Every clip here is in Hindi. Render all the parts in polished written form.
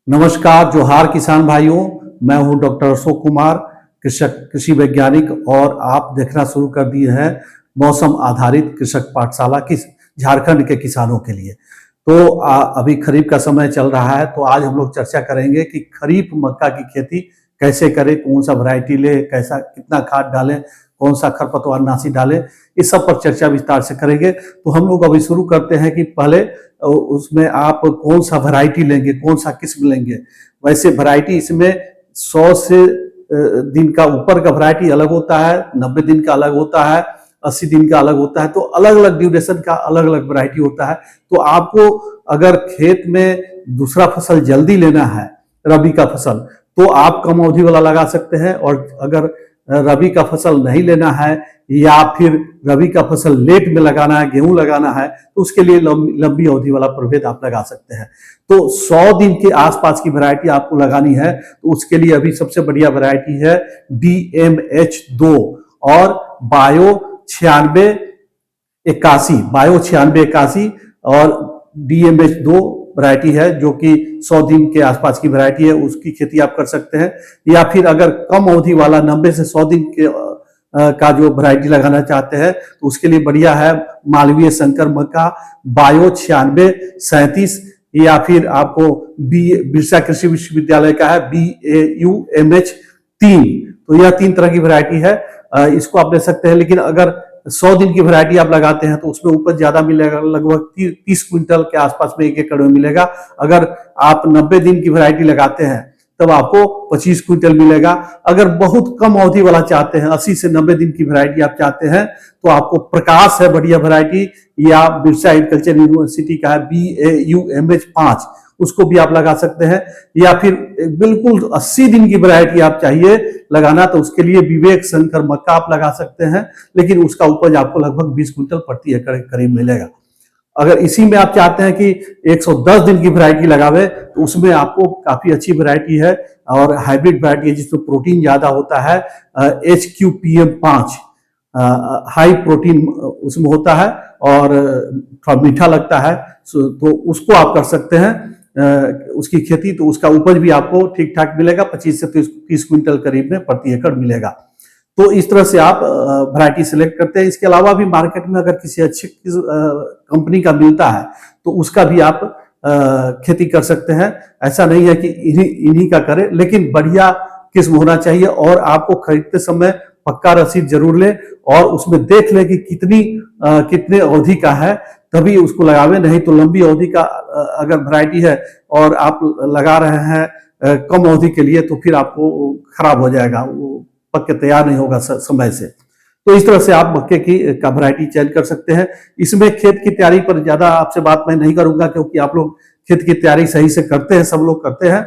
नमस्कार, जोहार किसान भाइयों। मैं हूं डॉक्टर अशोक कुमार, कृषि वैज्ञानिक, और आप देखना शुरू कर दिए हैं मौसम आधारित कृषक पाठशाला किस झारखंड के किसानों के लिए। तो अभी खरीफ का समय चल रहा है, तो आज हम लोग चर्चा करेंगे कि खरीफ मक्का की खेती कैसे करें, कौन सा वैरायटी ले, कैसा कितना खाद डालें, कौन सा खरपतवारनाशी डालें, इस सब पर चर्चा विस्तार से करेंगे। तो हम लोग अभी शुरू करते हैं कि पहले उसमें आप कौन सा वैरायटी लेंगे, कौन सा किस्म लेंगे। वैसे वैरायटी इसमें 100 से दिन का ऊपर का वैरायटी अलग होता है, 90 दिन का अलग होता है, 80 दिन का अलग होता है। तो अलग अलग ड्यूरेशन का अलग अलग वैरायटी होता है। तो आपको अगर खेत में दूसरा फसल जल्दी लेना है, रबी का फसल, तो आप कम अवधि वाला लगा सकते हैं। और अगर रबी का फसल नहीं लेना है या फिर रबी का फसल लेट में लगाना है, गेहूं लगाना है, तो उसके लिए लंबी अवधि वाला प्रभेद आप लगा सकते हैं। तो 100 दिन के आसपास की वैरायटी आपको लगानी है, तो उसके लिए अभी सबसे बढ़िया वैरायटी है DMH2 और बायो 9681 और DMH2 वैरायटी है, जो कि 100 दिन के आसपास की वैरायटी है। उसकी खेती आप कर सकते हैं। या फिर अगर कम अवधि वाला 90 से 100 दिन के का जो वैरायटी लगाना चाहते हैं, तो उसके लिए बढ़िया है मालवीय शंकर मक्का बायो 9637, या फिर आपको बिरसा कृषि विश्वविद्यालय का है BAUMH3। तो यह 3 तरह की वैरायटी है, इसको आप ले सकते हैं। लेकिन अगर 100 दिन की वैरायटी आप लगाते हैं तो उसमें उपज ज्यादा मिलेगा, लगभग 30 क्विंटल के आसपास में 1 एकड़ में मिलेगा। अगर आप 90 दिन की वैरायटी लगाते हैं तब आपको 25 क्विंटल मिलेगा। अगर बहुत कम अवधि वाला चाहते हैं, 80 से 90 दिन की वैरायटी आप चाहते हैं, तो आपको प्रकाश है बढ़िया वैरायटी, या बिरसा एग्रीकल्चर यूनिवर्सिटी का है BAUMH5, उसको भी आप लगा सकते हैं। या फिर बिल्कुल 80 दिन की वैरायटी आप चाहिए लगाना, तो उसके लिए विवेक शंकर मक्का आप लगा सकते हैं। लेकिन उसका उपज आपको लगभग 20 क्विंटल प्रति एकड़ के करीब मिलेगा। अगर इसी में आप चाहते हैं कि 110 दिन की वैरायटी लगावे, तो उसमें आपको काफी अच्छी वैरायटी है और हाइब्रिड वैरायटी है, जिसमें प्रोटीन ज्यादा होता है। HQPM5 हाई प्रोटीन उसमें होता है और थोड़ा मीठा लगता है, तो उसको आप कर सकते हैं उसकी खेती। तो उसका उपज भी आपको ठीक ठाक मिलेगा, 25 से 30 क्विंटल करीब में प्रति एकड़ मिलेगा। तो इस तरह से आप वैरायटी सिलेक्ट करते हैं। इसके अलावा भी मार्केट में अगर किसी अच्छी कंपनी का मिलता है, तो उसका भी आप खेती कर सकते हैं। ऐसा नहीं है कि इन्हीं का करें, लेकिन बढ़िया किस्म होना चाहिए। और आपको खरीदते समय पक्का रसीद जरूर लें और उसमें देख लें कि कितने अवधि का है, तभी उसको लगावे। नहीं तो लंबी अवधि का अगर वैरायटी है और आप लगा रहे हैं कम अवधि के लिए, तो फिर आपको खराब हो जाएगा, वो पक के तैयार नहीं होगा समय से। तो इस तरह से आप मक्के की वैरायटी चेंज कर सकते हैं। इसमें खेत की तैयारी पर ज्यादा आपसे बात मैं नहीं करूंगा, क्योंकि आप लोग खेत की तैयारी सही से करते हैं, सब लोग करते हैं।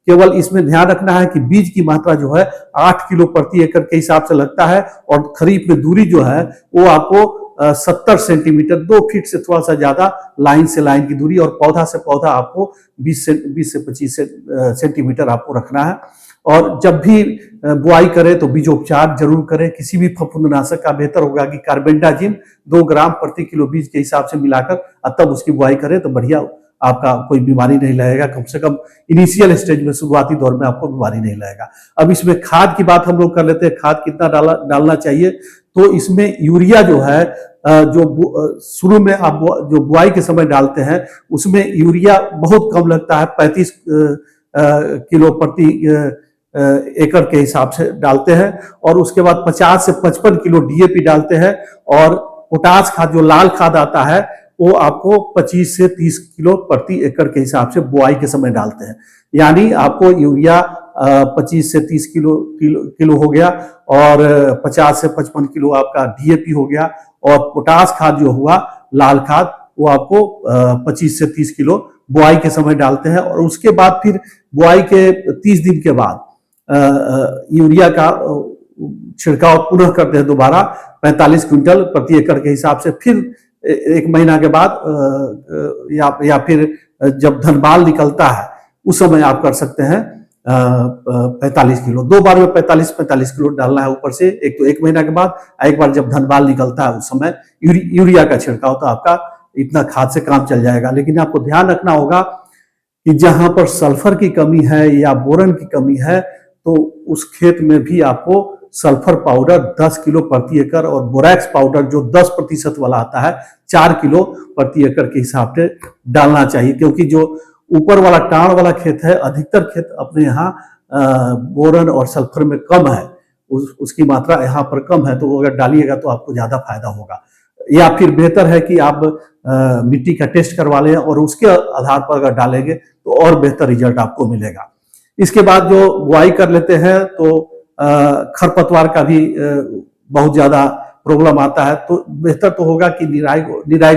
केवल इसमें ध्यान रखना है कि बीज की मात्रा जो है 8 किलो प्रति एकड़ के हिसाब से लगता है। और खरीफ में दूरी जो है वो आपको 70 सेंटीमीटर, 2 फीट से थोड़ा सा ज्यादा लाइन से लाइन की दूरी, और पौधा से पौधा आपको 20 से 25 सेंटीमीटर आपको रखना है। और जब भी बुआई करें तो बीजोपचार जरूर करें। किसी भी फफूंदनाशक का बेहतर होगा कि कार्बेंडाजिम 2 ग्राम प्रति किलो बीज के हिसाब से मिलाकर तब उसकी बुआई करें, तो बढ़िया आपका कोई बीमारी नहीं लगेगा। कम से कम इनिशियल स्टेज में, शुरुआती दौर में आपको बीमारी नहीं लगेगा। अब इसमें खाद की बात हम लोग कर लेते हैं। खाद कितना डालना चाहिए? तो इसमें यूरिया जो है, जो शुरू में आप जो बुआई के समय डालते हैं, उसमें यूरिया बहुत कम लगता है, 35 किलो प्रति एकड़ के हिसाब से डालते हैं। और उसके बाद 50 से 55 किलो DAP डालते हैं। और पोटास खाद, जो लाल खाद आता है, वो आपको 25 से 30 किलो प्रति एकड़ के हिसाब से बुआई के समय डालते हैं। यानी आपको यूरिया 25 से 30 किलो हो गया, और 50 से 55 किलो आपका DAP हो गया, और पोटास खाद जो हुआ लाल खाद, वो आपको 25 से 30 किलो बुआई के समय डालते हैं। और उसके बाद फिर बुआई के 30 दिन के बाद यूरिया का छिड़काव पुनः करते हैं दोबारा, 45 क्विंटल प्रति एकड़ के हिसाब से। फिर 1 महीना के बाद या फिर जब धनबाल निकलता है, उस समय आप कर सकते हैं 45 किलो। 2 बार में 45 किलो डालना है ऊपर से, एक तो 1 महीना के बाद, एक बार जब धनबाल निकलता है उस समय यूरिया का छिड़काव। तो आपका इतना खाद से काम चल जाएगा। लेकिन आपको ध्यान रखना होगा कि जहां पर सल्फर की कमी है या बोरन की कमी है, तो उस खेत में भी आपको सल्फर पाउडर 10 किलो प्रति एकड़ और बोरैक्स पाउडर जो 10% वाला आता है 4 किलो प्रति एकड़ के हिसाब से डालना चाहिए। क्योंकि जो ऊपर वाला टाण वाला खेत है, अधिकतर खेत अपने यहाँ बोरन और सल्फर में कम है, उसकी मात्रा यहाँ पर कम है, तो अगर डालिएगा तो आपको ज्यादा फायदा होगा। या फिर बेहतर है कि आप मिट्टी का टेस्ट करवा लें और उसके आधार पर अगर डालेंगे तो और बेहतर रिजल्ट आपको मिलेगा। इसके बाद जो बुआई कर लेते हैं तो खरपतवार का भी बहुत ज्यादा प्रॉब्लम आता है, तो बेहतर तो होगा कि निराई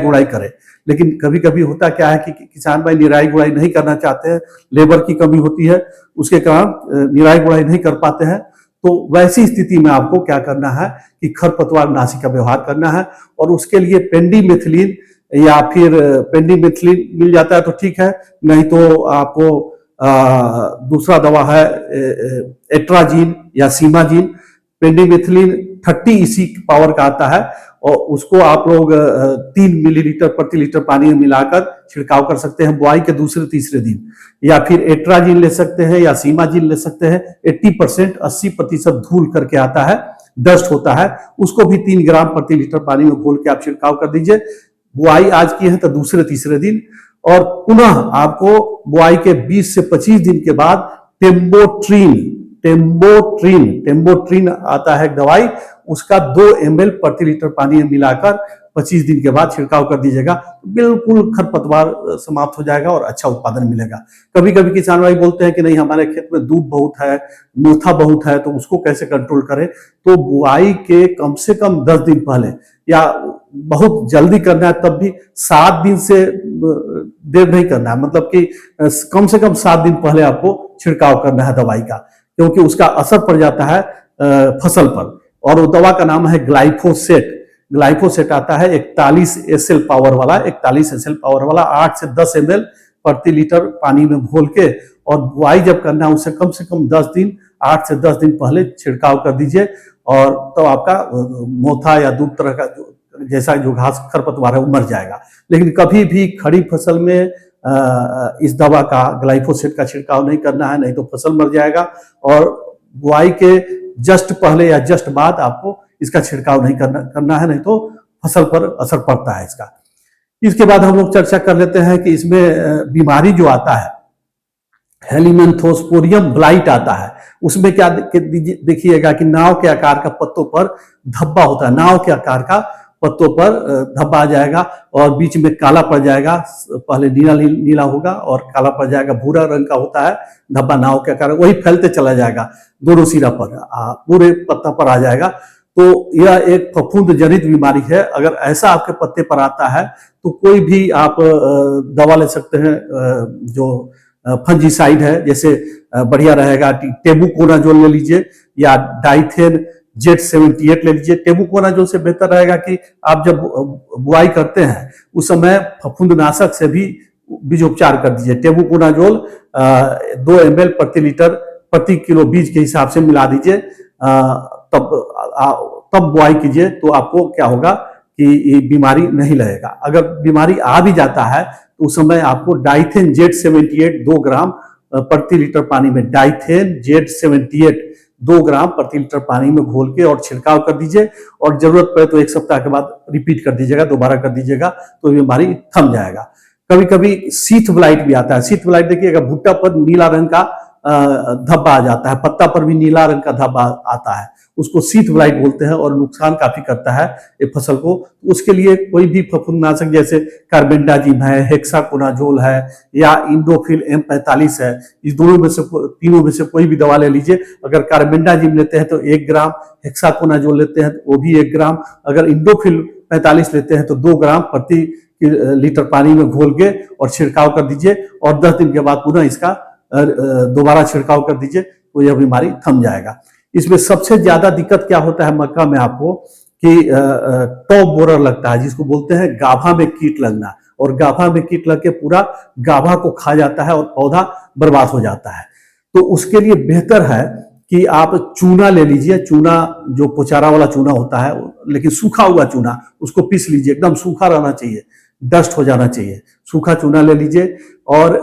गुड़ाई करें। लेकिन कभी कभी होता क्या है कि किसान भाई निराई गुड़ाई नहीं करना चाहते हैं, लेबर की कमी होती है, उसके कारण निराई गुड़ाई नहीं कर पाते हैं। तो वैसी स्थिति में आपको क्या करना है कि खरपतवार नाशी का व्यवहार करना है, और उसके लिए पेंडीमेथिलीन या फिर पेंडीमेथिलीन मिल जाता है तो ठीक है, नहीं तो आपको दूसरा दवा है एट्राजीन या सीमाजीन। पेंडीमेथिलीन 30 EC पावर का आता है, और उसको आप लोग 3 मिलीलीटर प्रति लीटर पानी में मिलाकर छिड़काव कर सकते हैं बुआई के दूसरे तीसरे दिन। या फिर एट्राजीन ले सकते हैं या सीमाजीन ले सकते हैं। 80% धूल करके आता है, डस्ट होता है, उसको भी 3 ग्राम प्रति लीटर पानी में घोल के आप छिड़काव कर दीजिए। बुआई आज की है तो दूसरे तीसरे दिन, और पुनः आपको बुआई के 20 से 25 दिन के बाद टेम्बोट्रीन आता है एक दवाई, उसका 2 ml प्रति लीटर पानी में मिलाकर 25 दिन के बाद छिड़काव कर दीजिएगा। बिल्कुल खरपतवार समाप्त हो जाएगा और अच्छा उत्पादन मिलेगा। कभी कभी किसान भाई बोलते हैं कि नहीं हमारे खेत में दूब बहुत है, मोथा बहुत है, तो उसको कैसे कंट्रोल करें। तो बुआई के कम से कम 10 दिन पहले, या बहुत जल्दी करना है तब भी 7 दिन से देर नहीं करना है, मतलब कि कम से कम 7 दिन पहले आपको छिड़काव करना है दवाई का, क्योंकि उसका असर पड़ जाता है फसल पर। और वो दवा का नाम है ग्लाइफोसेट आता है 41 SL पावर वाला, 41 SL पावर वाला 8 से 10 ml प्रति लीटर पानी में घोल के, और बुआई जब करना है उससे कम से कम 10 दिन, 8 से 10 दिन पहले छिड़काव कर दीजिए। और तो आपका मोथा या दूब तरह का जैसा जो घास खरपतवार है वो मर जाएगा। लेकिन कभी भी खड़ी फसल में इस दवा का ग्लाइफोसेट का छिड़काव नहीं करना है, नहीं तो फसल मर जाएगा। और बुआई के जस्ट पहले या जस्ट बाद आपको इसका छिड़काव नहीं करना है, नहीं तो फसल पर असर पड़ता है इसका। इसके बाद हम लोग चर्चा कर लेते हैं कि इसमें बीमारी जो आता है हेलिमेंथोस्पोरियम ब्लाइट आता है। उसमें क्या देखिएगा कि नाव के आकार का पत्तों पर धब्बा होता है, नाव के आकार का पत्तों पर धब्बा आ जाएगा और बीच में काला पड़ जाएगा। पहले नीला नीला होगा और काला पड़ जाएगा, भूरा रंग का होता है धब्बा नाव के आकार, वही फैलते चला जाएगा दोनों सिरा पर, पूरे पत्ता पर आ जाएगा। तो यह एक फफूंद जनित बीमारी है। अगर ऐसा आपके पत्ते पर आता है तो कोई भी आप दवा ले सकते हैं, जो फंजीसाइड है, जैसे बढ़िया रहेगा टेबुकोनाजोल ले लीजिए या डाइथेन Z78 ले लीजिए। टेबुकोनाजोल से बेहतर रहेगा कि आप जब बुआई करते हैं उस समय फफूंदनाशक से भी बीजोपचार कर दीजिए। टेबुकोनाजोल 2 ml प्रति लीटर प्रति किलो बीज के हिसाब से मिला दीजिए, तब बुआई कीजिए, तो आपको क्या होगा कि ये बीमारी नहीं लगेगा। अगर बीमारी आ भी जाता है तो उस समय आपको डाइथेन Z78 2 ग्राम प्रति लीटर पानी में, डाइथेन Z78 2 ग्राम प्रति लीटर पानी में घोल के और छिड़काव कर दीजिए। और जरूरत पड़े तो 1 सप्ताह के बाद रिपीट कर दीजिएगा, दोबारा कर दीजिएगा, तो बीमारी थम जाएगा। कभी कभी सीथ ब्लाइट भी आता है। सीथ ब्लाइट देखिएगा, भुट्टा पर नीला रंग का धब्बा आ जाता है, पत्ता पर भी नीला रंग का धब्बा आता है, उसको सीथ ब्लाइट बोलते हैं और नुकसान काफी करता है ये फसल को। उसके लिए कोई भी फफूंदनाशक जैसे कार्बेंडाजिम है, हेक्साकोनाजोल है या इंडोफिल M45 है, इस दोनों में से तीनों में से कोई भी दवा ले लीजिए। अगर कार्बेंडाजिम लेते हैं तो 1 ग्राम, हेक्साकोनाजोल लेते हैं तो वो भी 1 ग्राम, अगर इंडोफिल 45 लेते हैं तो 2 ग्राम प्रति लीटर पानी में घोल के और छिड़काव कर दीजिए। और 10 दिन के बाद पुनः इसका दोबारा छिड़काव कर दीजिए, तो यह बीमारी थम जाएगा। इसमें सबसे ज्यादा दिक्कत क्या होता है मक्का में आपको कि टॉप बोरर लगता है, जिसको बोलते हैं गाभा में कीट लगना, और गाभा में कीट लग के पूरा गाभा को खा जाता है और पौधा बर्बाद हो जाता है। तो उसके लिए बेहतर है कि आप चूना ले लीजिए, चूना जो पोचारा वाला चूना होता है, लेकिन सूखा हुआ चूना, उसको पीस लीजिए, एकदम सूखा रहना चाहिए, डस्ट हो जाना चाहिए। सूखा चूना ले लीजिए, और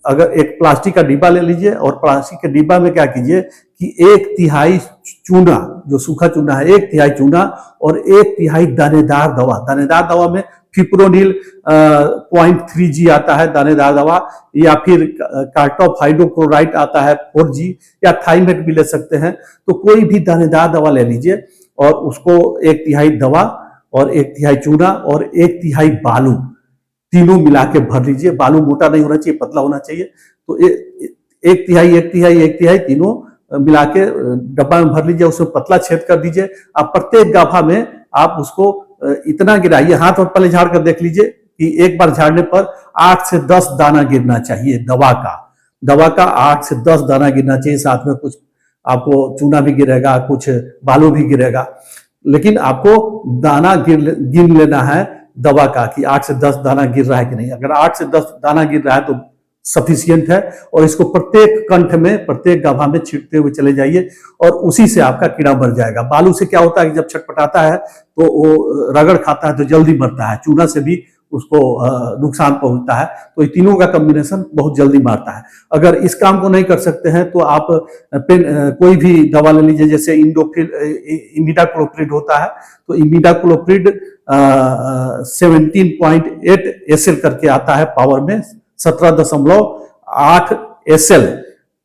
अगर एक प्लास्टिक का डिब्बा ले लीजिए और प्लास्टिक के डिब्बा में क्या कीजिए कि 1/3 चूना, जो सूखा चूना है 1/3 चूना और 1/3 दानेदार दवा। दानेदार दवा में फिप्रोनिल 0.3G आता है दानेदार दवा, या फिर कार्टॉफ हाइड्रोक्लोराइड आता है 4G, या थाइमेट भी ले सकते हैं। तो कोई भी दानेदार दवा ले लीजिए और उसको 1/3 दवा और 1/3 चूना और 1/3 बालू, तीनों मिला के भर लीजिए। बालू मोटा नहीं होना चाहिए, पतला होना चाहिए। तो 1/3 1/3 1/3 तीनों मिला के डब्बा में भर लीजिए, उसमें पतला छेद कर दीजिए। अब प्रत्येक गाभा में आप उसको इतना गिराइए, हाथ और पहले झाड़ कर देख लीजिए कि एक बार झाड़ने पर 8 से 10 दाना गिरना चाहिए दवा का 8 से 10 दाना गिरना चाहिए। साथ में कुछ आपको चूना भी गिरेगा, कुछ बालू भी गिरेगा, लेकिन आपको दाना गिन लेना है दवा का कि 8 से 10 दाना गिर रहा है कि नहीं। अगर 8 से 10 दाना गिर रहा है तो सफिशियंट है, और इसको प्रत्येक कंठ में, प्रत्येक गाभा में छिड़कते हुए चले जाइए और उसी से आपका कीड़ा मर जाएगा। बालू से क्या होता है कि जब छटपटाता है तो वो रगड़ खाता है तो जल्दी मरता है, चूना से भी उसको नुकसान पहुंचता है। तो ये तीनों का कॉम्बिनेशन बहुत जल्दी मारता है। अगर इस काम को नहीं कर सकते हैं तो आप कोई भी दवा ले लीजिए, जैसे इमिडाक्लोप्रिड होता है, तो इमिडाक्लोप्रिड 17.8 SL करके आता है पावर में, 17.8 SL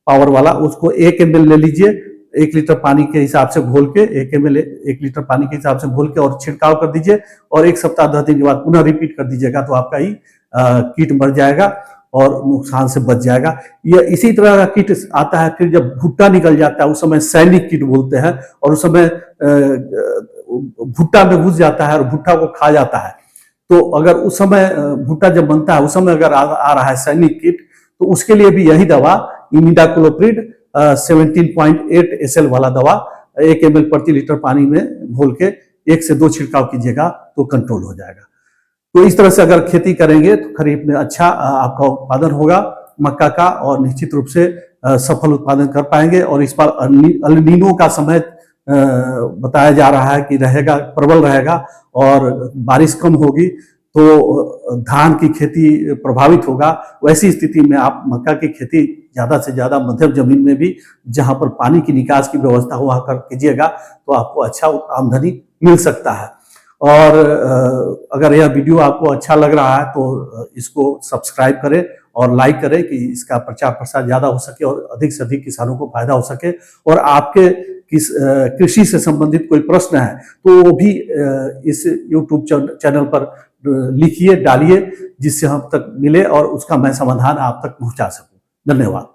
पावर वाला। उसको 1 ml ले लीजिए, 1 लीटर पानी के हिसाब से घोल के, 1 ml 1 लीटर पानी के हिसाब से घोल के और छिड़काव कर दीजिए, और 1 सप्ताह 10 दिन के बाद पुनः रिपीट कर दीजिएगा, तो आपका ही कीट मर जाएगा और नुकसान से बच जाएगा। यह इसी तरह का कीट आता है फिर जब भुट्टा निकल जाता है, उस समय सैनिक कीट बोलते हैं, और उस समय भुट्टा में घुस जाता है और भुट्टा को खा जाता है। तो अगर उस समय भुट्टा जब बनता है उस समय अगर आ रहा है सैनिक कीट, तो उसके लिए भी यही दवा इमिडाक्लोप्रिड 17.8 SL वाला दवा 1 ml प्रति लीटर पानी में घोल के 1 से 2 छिड़काव कीजिएगा तो कंट्रोल हो जाएगा। तो इस तरह से अगर खेती करेंगे तो खरीफ में अच्छा आपका उत्पादन होगा मक्का का, और निश्चित रूप से सफल उत्पादन कर पाएंगे। और इस बार अल नीनो का समय बताया जा रहा है कि रहेगा, प्रबल रहेगा, और बारिश कम होगी तो धान की खेती प्रभावित होगा। वैसी स्थिति में आप मक्का की खेती ज्यादा से ज्यादा मध्यम जमीन में भी, जहां पर पानी की निकास की व्यवस्था हो, वहां कर कीजिएगा तो आपको अच्छा आमदनी मिल सकता है। और अगर यह वीडियो आपको अच्छा लग रहा है तो इसको सब्सक्राइब करें और लाइक करें कि इसका प्रचार प्रसार ज्यादा हो सके और अधिक से अधिक किसानों को फायदा हो सके। और आपके कृषि से संबंधित कोई प्रश्न है तो वो भी इस YouTube चैनल पर लिखिए, डालिए, जिससे हम तक मिले और उसका मैं समाधान आप तक पहुंचा सकूं। धन्यवाद।